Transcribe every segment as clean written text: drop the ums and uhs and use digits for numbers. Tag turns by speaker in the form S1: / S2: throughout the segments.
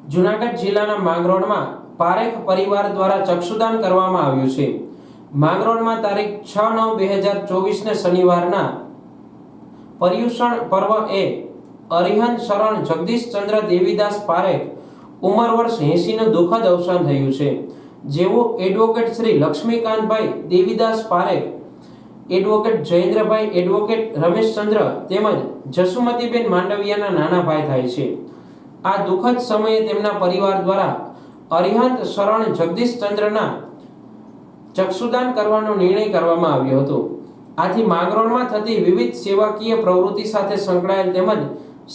S1: જૂનાગઢ જિલ્લાના માંગરોળમાં પારેખ પરિવાર દ્વારા ચક્ષુદાન કરવામાં આવ્યું છે। માંગરોળમાં તારીખ 6/9/2024 ને શનિવારના પર્યુષણ પર્વ એ અરિહંત શરણ જગદીશચંદ્ર દેવીદાસ પારેખ ઉંમર વર્ષ 80 નું દુઃખદ અવસાન થયું છે। જેઓ advocate Shri લક્ષ્મીકાંતભાઈ Devidas Parekh, advocate જયેન્દ્રભાઈ, advocate Rameshchandra તેમજ જસુમતીબેન માંડવિયાના નાના ભાઈ થાય છે। આ દુઃખદ સમયે તેમના પરિવાર દ્વારા અરિહંત શરણ જગદીશચંદ્રના ચક્ષુદાન કરવાનો નિર્ણય કરવામાં આવ્યો હતો। આથી માંગરોળમાં થતી વિવિધ સેવાકીય પ્રવૃત્તિ સાથે સંકળાયેલ તેમજ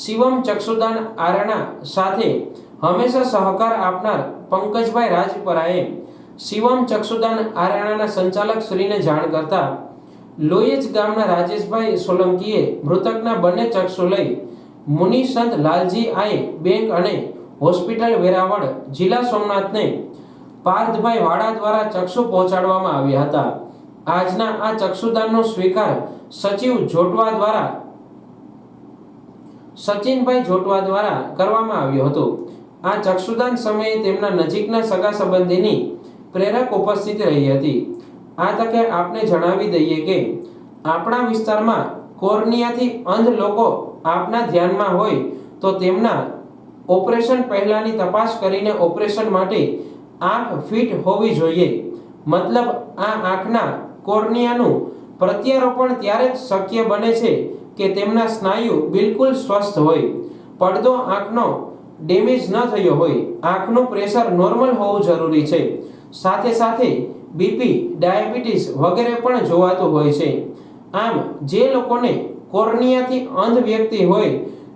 S1: શિવમ ચક્ષુદાન આરણા સાથે હંમેશા સહકાર આપનાર પંકજભાઈ રાજપરાએ શિવમ ચક્ષુદાન આરણાના સંચાલક શ્રીને જાણ કરતા લોયજ ગામના રાજેશભાઈ સોલંકીએ મૃતકના બંને ચક્ષુ લઈ મુનિસંત લાલજી આઈ બેંક અને હોસ્પિટલ વેરાવળ જિલ્લા સોમનાથને પાર્થભાઈ વાડા દ્વારા ચક્ષુ પહોંચાડવામાં આવ્યા હતા। આજના આ ચક્ષુદાનનો સ્વીકાર સચિનભાઈ જોટવા દ્વારા કરવામાં આવ્યો હતો। આ ચક્ષુદાન સમયે તેમના નજીકના સગા સંબંધીની પ્રેરક ઉપસ્થિત રહી હતી। આ તકે આપને જણાવી દઈએ કે આપણા વિસ્તારમાં કોર્નિયાથી અંધ લોકો આપના ધ્યાનમાં હોય તો તેમના ઓપરેશન પહેલાની તપાસ કરીને ઓપરેશન માટે આંખ ફિટ હોવી જોઈએ। મતલબ આ આંખના કોર્નિયાનું પ્રત્યારોપણ ત્યારે જ શક્ય બને છે કે તેમના સ્નાયુ બિલકુલ સ્વસ્થ હોય, પડદો આંખનો ડેમેજ ન થયો હોય, આંખનું પ્રેશર નોર્મલ હોવું જરૂરી છે, સાથે સાથે બીપી, ડાયાબિટીસ વગેરે પણ જોવાતું હોય છે। આમ જે લોકોને કોર્નિયાથી અંધ વ્યક્તિ હોય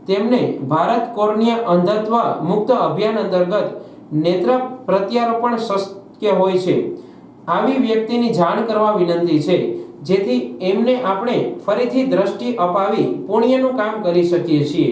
S1: તેમને ભારત કોર્નિયા અંધત્વ મુક્ત અભિયાન અંતર્ગત નેત્ર પ્રત્યારોપણ શક્ય હોય છે। આવી વ્યક્તિની જાણ કરવા વિનંતી છે, જેથી એમને આપણે ફરીથી દ્રષ્ટિ અપાવી પુણ્યનું કામ કરી શકીએ છીએ।